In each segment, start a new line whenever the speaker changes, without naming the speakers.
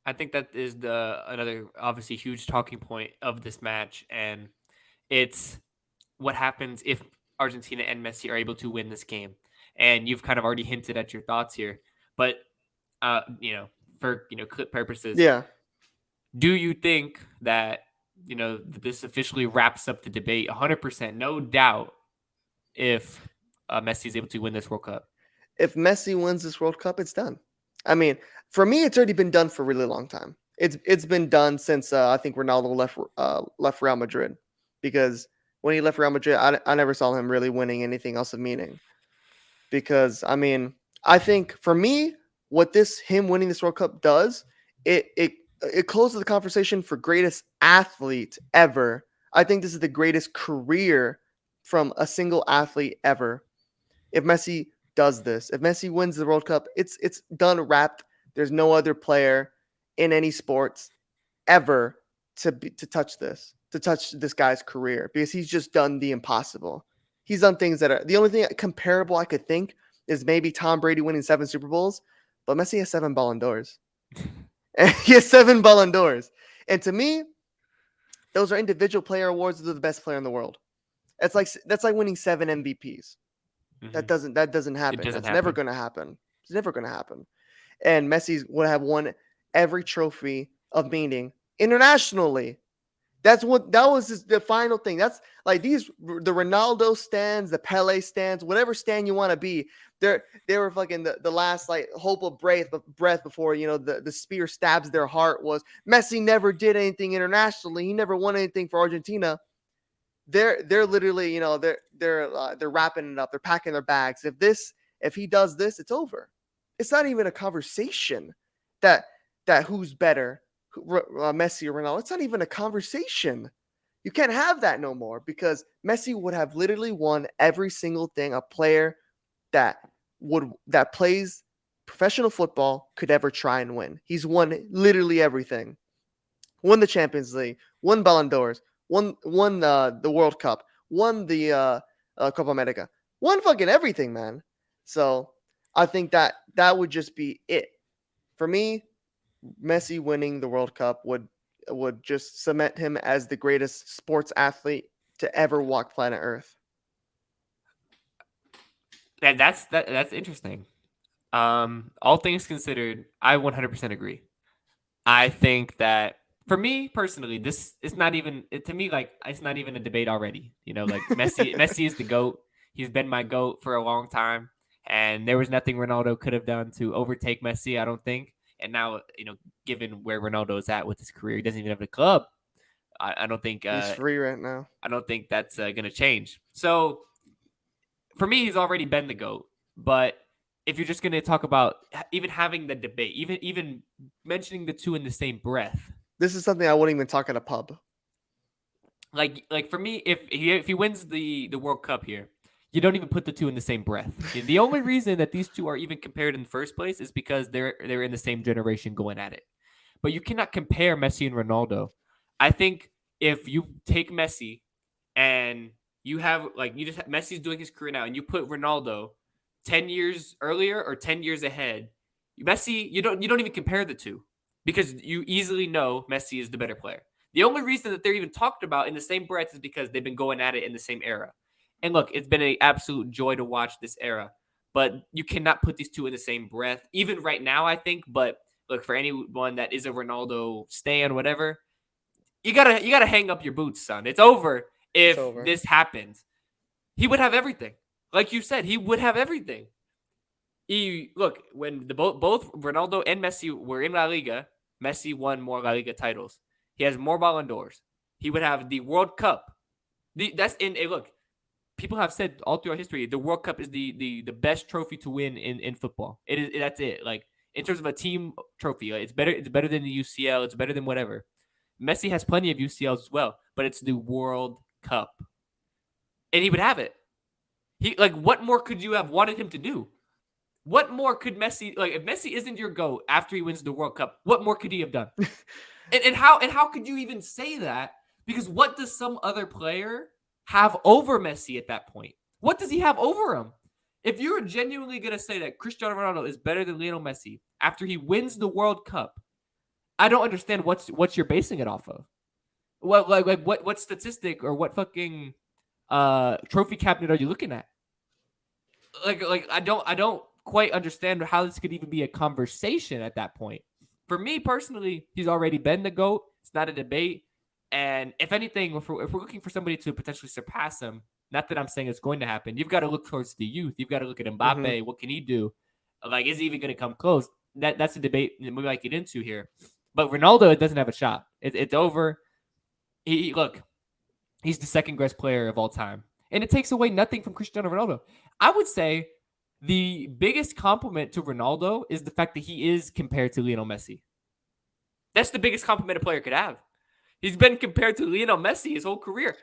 I think that is the another obviously huge talking point of this match, and it's what happens if Argentina and Messi are able to win this game. And you've kind of already hinted at your thoughts here, but for clip purposes,
Yeah.
do you think that this officially wraps up the debate 100%, no doubt, if Messi is able to win this World Cup?
If Messi wins this World Cup, it's done. I mean, for me, it's already been done for a really long time. It's been done since I think Ronaldo left Real Madrid, because when he left Real Madrid, I never saw him really winning anything else of meaning. Because I mean, I think for me, what this him winning this World Cup does, it closes the conversation for greatest athlete ever. I think this is the greatest career from a single athlete ever. If Messi does this, if Messi wins the World Cup, it's done, wrapped. There's no other player in any sports ever to touch this guy's career, because he's just done the impossible. He's done things that are the only thing comparable I could think is maybe Tom Brady winning 7 Super Bowls, but Messi has 7 Ballon d'Ors. And he has 7 Ballon d'Ors, and to me, those are individual player awards of the best player in the world. That's like winning 7 MVPs.
Hmm.
That doesn't
It
happen.
doesn't
That's never
happen.
gonna happen. It's never gonna happen. And Messi would have won every trophy of meaning internationally. That was the final thing. That's like the Ronaldo stands, the Pele stands, whatever stand you want to be. They were fucking the last like hope of breath before the spear stabs their heart. Was Messi never did anything internationally. He never won anything for Argentina. They're literally they're wrapping it up. They're packing their bags. If he does this, it's over. It's not even a conversation that who's better, Messi or Ronaldo. It's not even a conversation. You can't have that no more, because Messi would have literally won every single thing a player that that plays professional football could ever try and win. He's won literally everything. Won the Champions League, won Ballon d'Ors, won the World Cup, won the Copa America, won fucking everything, man. So I think that would just be it for me. Messi winning the World Cup would just cement him as the greatest sports athlete to ever walk planet Earth.
And that's interesting. All things considered, I 100% agree. I think that for me personally, this is not even to me like it's not even a debate already. Like Messi is the goat. He's been my goat for a long time, and there was nothing Ronaldo could have done to overtake Messi. I don't think. And now, given where Ronaldo is at with his career, he doesn't even have a club. I don't think.
He's free right now.
I don't think that's gonna change. So for me, he's already been the goat. But if you're just gonna talk about even having the debate, even mentioning the two in the same breath,
This is something I wouldn't even talk at a pub.
like for me, if he wins the World Cup here, you don't even put the two in the same breath. The only reason that these two are even compared in the first place is because they're in the same generation going at it. But you cannot compare Messi and Ronaldo. I think if you take Messi and you have Messi's doing his career now, and you put Ronaldo 10 years earlier or 10 years ahead, Messi, you don't even compare the two, because you easily know Messi is the better player. The only reason that they're even talked about in the same breath is because they've been going at it in the same era. And look, it's been an absolute joy to watch this era, but you cannot put these two in the same breath, even right now, I think. But look, for anyone that is a Ronaldo stan, whatever, you gotta hang up your boots, son. It's over
It's
if
over.
this happens. He would have everything. Like you said, he would have everything. Look, when the both Ronaldo and Messi were in La Liga, Messi won more La Liga titles. He has more Ballon d'Ors. He would have the World Cup. That's in a look. People have said all throughout history the World Cup is the best trophy to win in football. It is that's it. Like in terms of a team trophy, like, it's better. It's better than the UCL. It's better than whatever. Messi has plenty of UCLs as well, but it's the World Cup, and he would have it. What more could you have wanted him to do? What more could Messi if Messi isn't your GOAT after he wins the World Cup? What more could he have done? And how could you even say that? Because what does some other player have over Messi at that point? What does he have over him? If you're genuinely gonna say that Cristiano Ronaldo is better than Lionel Messi after he wins the World Cup, I don't understand what's you're basing it off of. What statistic or what fucking trophy cabinet are you looking at? I don't quite understand how this could even be a conversation at that point. For me personally, he's already been the GOAT. It's not a debate. And if anything, if we're looking for somebody to potentially surpass him, not that I'm saying it's going to happen, you've got to look towards the youth. You've got to look at
Hmm.
Mbappe. What can he do? Like, is he even going to come close? That's a debate that we might get into here. But Ronaldo, it doesn't have a shot. It's over. Look, he's the second best player of all time. And it takes away nothing from Cristiano Ronaldo. I would say the biggest compliment to Ronaldo is the fact that he is compared to Lionel Messi. That's the biggest compliment a player could have. He's been compared to Lionel Messi his whole career.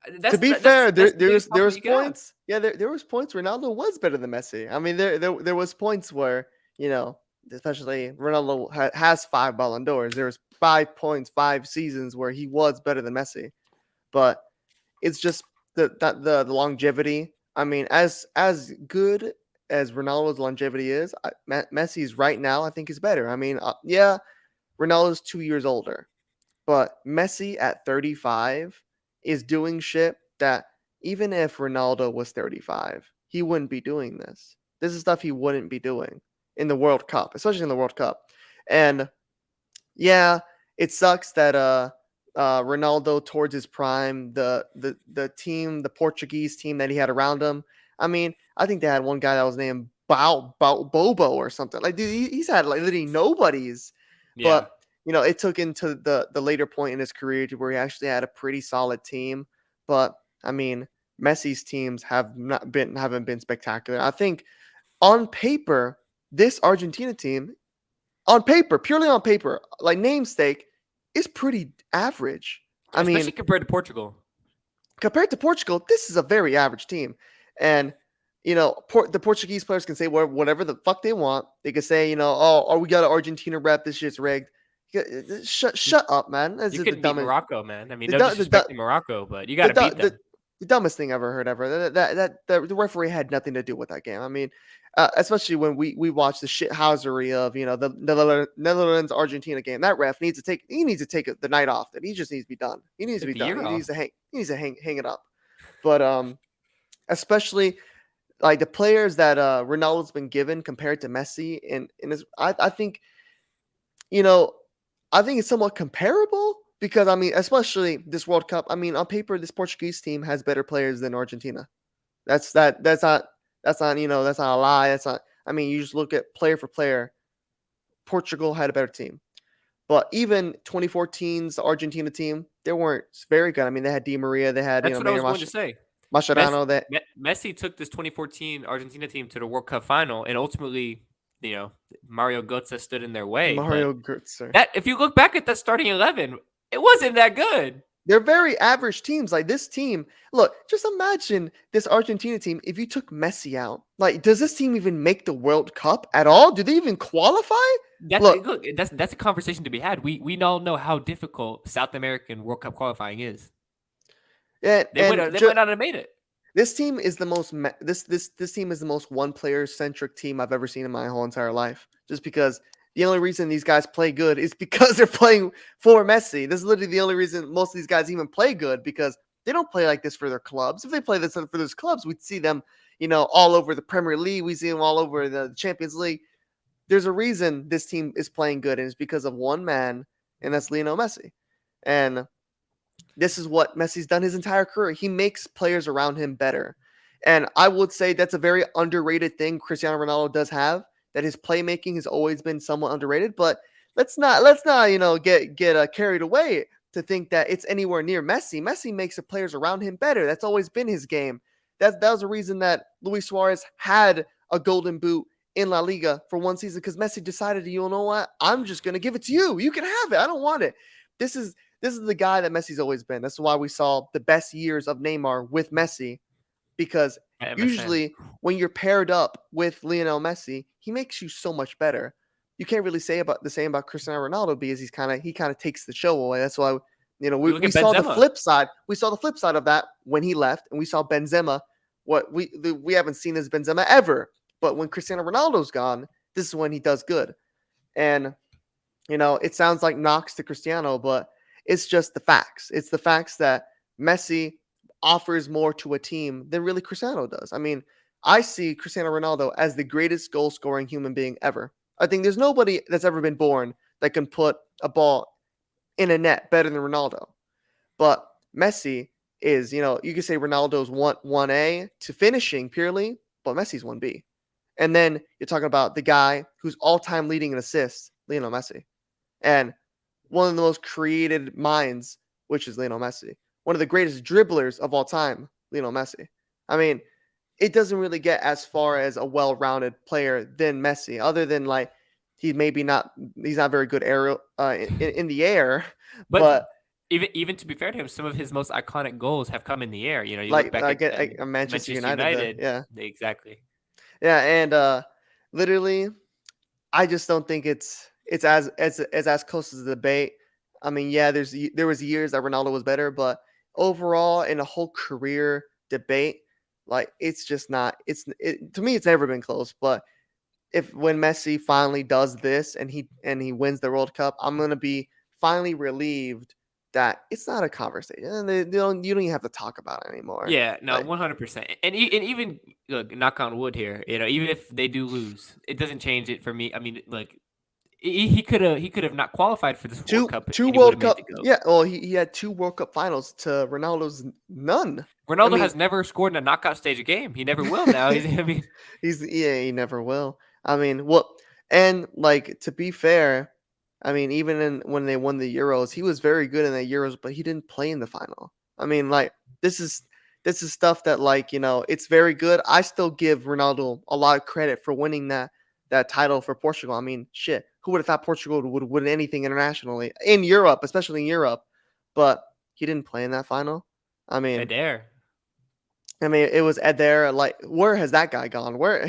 To
That's
be
that's
fair,
that's the
there
biggest
was
compliment you could have.
points. Yeah, there was points. Ronaldo was better than Messi. I mean, there was points where especially Ronaldo has 5 Ballon d'Ors. There was 5 points, 5 seasons where he was better than Messi. But it's just the longevity. I mean, as good as Ronaldo's longevity is, Messi's right now I think is better. I mean, yeah, Ronaldo's 2 years older, but Messi at 35 is doing shit that even if Ronaldo was 35, he wouldn't be doing this. This is stuff he wouldn't be doing in the World Cup, especially in the World Cup. And yeah, it sucks that Ronaldo towards his prime, the team, the Portuguese team that he had around him. I mean, I think they had one guy that was named Bobo or something. Like, dude, he's had like literally nobodies.
Yeah.
But it took into the later point in his career to where he actually had a pretty solid team. But I mean, Messi's teams haven't been spectacular. I think on paper, this Argentina team on paper, purely on paper, like namesake, is pretty average. I
Especially
mean,
compared to Portugal.
compared to Portugal, this is a very average team. And the Portuguese players can say whatever the fuck they want. They can say, oh, we got an Argentina rep. This shit's rigged. Shut up, man. That's
You
the
couldn't beat
dumbest,
Morocco, man. I mean,
the,
no
du- the,
disrespect to
du-
Morocco, but you got
the,
to beat
du-
them.
the dumbest thing I ever heard ever. The referee had nothing to do with that game. I mean, especially when we watched the shithousery of the Netherlands Argentina game. That ref needs to take the night off. That he just needs to be done. He needs to
Take
be
the
done.
year
He
off.
needs to hang it up. But especially like the players that Ronaldo's been given compared to Messi, and I think you know I think it's somewhat comparable because I mean, especially this World Cup. I mean, on paper, this Portuguese team has better players than Argentina. That's not a lie. That's not. I mean, you just look at player for player. Portugal had a better team, but even 2014's Argentina team, they weren't very good. I mean, they had Di Maria, they had
That's what I
Mayor
was going to say. Messi,
Mascherano, that
Messi took this 2014 Argentina team to the World Cup final, and ultimately, Mario Götze stood in their way. But
Mario Götze.
that, if you look back at that starting 11, it wasn't that good.
They're very average teams. Like this team, look, just imagine this Argentina team if you took Messi out. Like, does this team even make the World Cup at all? Do they even qualify? Look,
That's a conversation to be had. We all know how difficult South American World Cup qualifying is. They might not have made it.
this team is the most this team is the most one player centric team I've ever seen in my whole entire life. Just because the only reason these guys play good is because they're playing for Messi. This is literally the only reason most of these guys even play good, because they don't play like this for their clubs. If they play this for their clubs, we'd see them, all over the Premier League. We see them all over the Champions League. There's a reason this team is playing good, and it's because of one man, and that's Lionel Messi. And this is what Messi's done his entire career. He makes players around him better. And I would say that's a very underrated thing Cristiano Ronaldo does have, that his playmaking has always been somewhat underrated. But let's not get carried away to think that it's anywhere near Messi. Messi makes the players around him better. That's always been his game. That was the reason that Luis Suarez had a golden boot in La Liga for one season, because Messi decided, you know what? I'm just going to give it to you. You can have it. I don't want it. This is the guy that Messi's always been. That's why we saw the best years of Neymar with Messi, because usually when you're paired up with Lionel Messi, he makes you so much better. You can't really say about the same about Cristiano Ronaldo, because he kind of takes the show away. That's why we saw the flip side. We saw the flip side of that when he left, and we saw Benzema. What we haven't seen as Benzema ever, but when Cristiano Ronaldo's gone, this is when he does good. And It sounds like knocks to Cristiano, but it's just the facts. It's the facts that Messi offers more to a team than really Cristiano does. I mean, I see Cristiano Ronaldo as the greatest goal scoring human being ever. I think there's nobody that's ever been born that can put a ball in a net better than Ronaldo. But Messi is, you could say Ronaldo's one A to finishing purely, but Messi's 1B. And then you're talking about the guy who's all time leading in assists, Lionel Messi. And one of the most creative minds, which is Lionel Messi. One of the greatest dribblers of all time, Lionel Messi. I mean, it doesn't really get as far as a well-rounded player than Messi, other than like he's not very good aerial in the air,
But
but
even to be fair to him, some of his most iconic goals have come in the air. You look
like
back
I
at
get Manchester
Manchester
United,
United.
yeah,
Exactly.
yeah, and literally, I just don't think it's as close as the debate. I mean, yeah, there was years that Ronaldo was better, but overall, in a whole career debate, like it's just not. To me, it's never been close. But if when Messi finally does this and he wins the World Cup, I'm gonna be finally relieved that it's not a conversation. And you don't even have to talk about it anymore.
Yeah, no,
Like
100%. And even look, knock on wood here. Even if they do lose, it doesn't change it for me. I mean, like he could have not qualified for this World
two
Cup, and
two
he would have
World
made the
Cup.
goat.
Yeah, well, he had two World Cup finals to Ronaldo's none. I
Ronaldo
mean,
has never scored in a knockout stage of game. He never will now. I mean,
he never will. I mean, well, and like to be fair, I mean, even when they won the Euros, he was very good in the Euros, but he didn't play in the final. I mean, like this is this is stuff that it's very good. I still give Ronaldo a lot of credit for winning that title for Portugal. I mean, shit, who would have thought Portugal would win anything internationally in Europe, especially in Europe? But he didn't play in that final. I mean,
Adair.
it was Ed there. Like, where has that guy gone? Where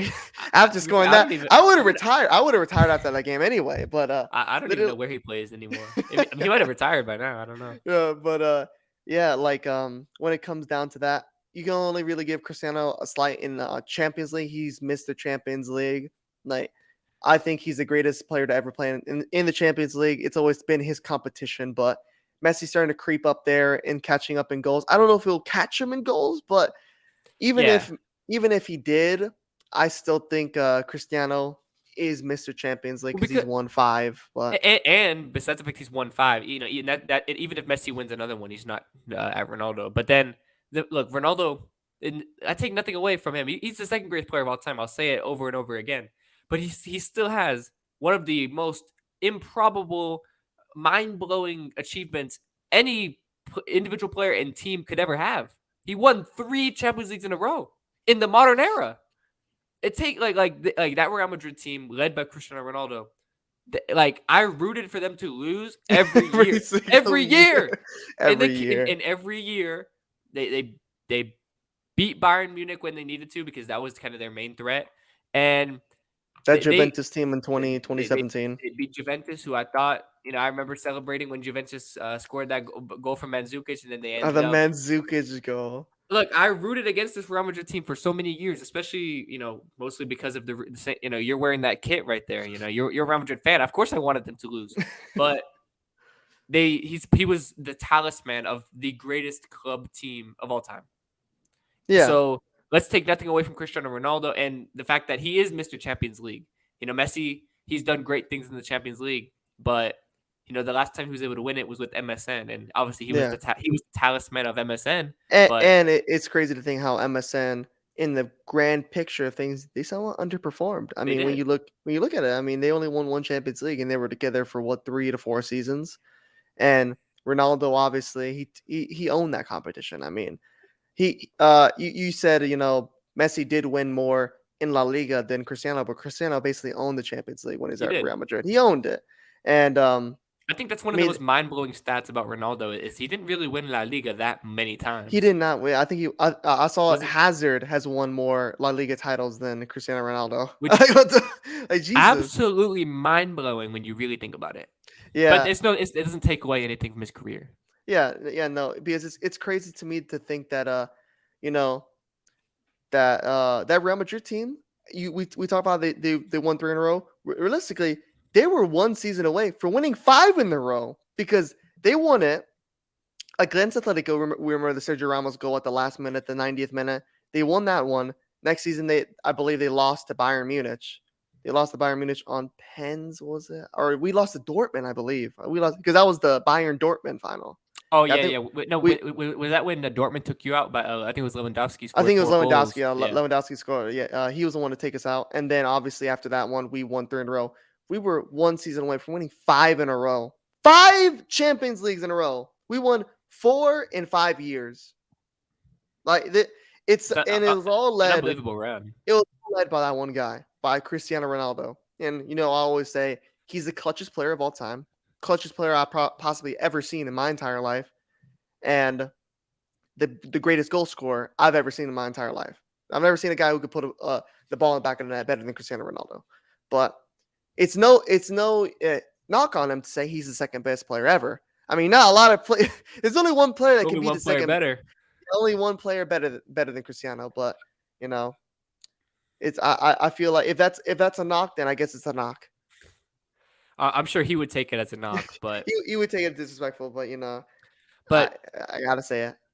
after
To be fair,
scoring
I
that,
don't even.
I would
I
have
don't.
retired. I would have retired after that game anyway. But
I don't even
literally,
know where he plays anymore. I mean, he might have retired by now. I don't know.
but yeah, like when it comes down to that, you can only really give Cristiano a slight in Champions League. He's missed the Champions League. Like, I think he's the greatest player to ever play in the Champions League. It's always been his competition, but Messi's starting to creep up there and catching up in goals. I don't know if he'll catch him in goals, but even
Yeah,
if even if he did, I still think Cristiano is Mr. Champions League
well,
because he's
because
won five. But
and besides the fact he's won five, even even if Messi wins another one, he's not at Ronaldo. But then look, Ronaldo, and I take nothing away from him. He's the second greatest player of all time. I'll say it over and over again. But he still has one of the most improbable, mind blowing achievements any individual player and team could ever have. He won 3 Champions Leagues in a row in the modern era. It take like that Real Madrid team led by Cristiano Ronaldo. Like I rooted for them to lose every
every
year,
single
every
year,
year, and
every year,
every year they beat Bayern Munich when they needed to because that was kind of their main threat, and
that
they they
Juventus team in
they, they, they
2017.
they beat Juventus, who I thought I remember celebrating when Juventus scored that goal from Mandzukic, and then they ended
The
up.
Mandzukic goal.
Look, I rooted against this Real Madrid team for so many years, especially mostly because of you're wearing that kit right there. You're a Real Madrid fan. Of course, I wanted them to lose, but he was the talisman of the greatest club team of all time.
Yeah,
So let's take nothing away from Cristiano Ronaldo and the fact that he is Mr. Champions League. Messi, he's done great things in the Champions League, but the last time he was able to win it was with MSN, and obviously
yeah.
he was the talisman of MSN.
And,
But
and it's crazy to think how MSN in the grand picture of things they somewhat underperformed. I
they
mean,
did.
when you look at it, I mean, they only won one Champions League and they were together for what 3 to 4 seasons. And Ronaldo obviously he owned that competition. I mean, you said Messi did win more in La Liga than Cristiano, but Cristiano basically owned the Champions League when he's
He
at
did.
Real Madrid. He owned it, and
I think that's one
I
of the
mean
most mind-blowing stats about Ronaldo is he didn't really win La Liga that many
he
times.
did not win. I think I saw it.
Was it
Hazard has won more La Liga titles than Cristiano Ronaldo.
which
Like, what like Jesus.
absolutely mind-blowing when you really think about it. But
Yeah,
it doesn't take away anything from his career.
yeah, no, because it's crazy to me to think that you know that Real Madrid team. We talk about they won three in a row. Realistically, they were one season away from winning 5 in a row because they won it against Atletico. We remember the Sergio Ramos goal at the last minute, the 90th minute. They won that one. Next season, I believe they lost to Bayern Munich. They lost to Bayern Munich on pens, was it? Or we lost to Dortmund, I believe. We lost because that was the Bayern Dortmund final.
Oh
I
yeah,
think
yeah. No,
we
was that when Dortmund took you out? By I think it was Lewandowski
I
scored
think it was
4 goals.
Lewandowski.
Yeah.
Lewandowski scored. Yeah, he was the one to take us out. And then obviously after that one, we won 3 in a row. We were one season away from winning 5 in a row. 5 Champions Leagues in a row. We won 4 in 5 years. Like and it was all
An
led.
unbelievable run.
It was all led by that one guy, by Cristiano Ronaldo. And I always say he's the clutchest player of all time, clutchest player I've possibly ever seen in my entire life, and the greatest goal scorer I've ever seen in my entire life. I've never seen a guy who could put the ball in the back of the net better than Cristiano Ronaldo. But it's no knock on him to say he's the second best player ever. I mean, not a lot of play. There's only one player that
Only
can be
one
the
player
second.
better.
Only one player better than Cristiano. But it's I feel like if that's a knock, then I guess it's a knock.
I'm sure he would take it as a knock, but
you would take it disrespectful, but
but
I gotta say it.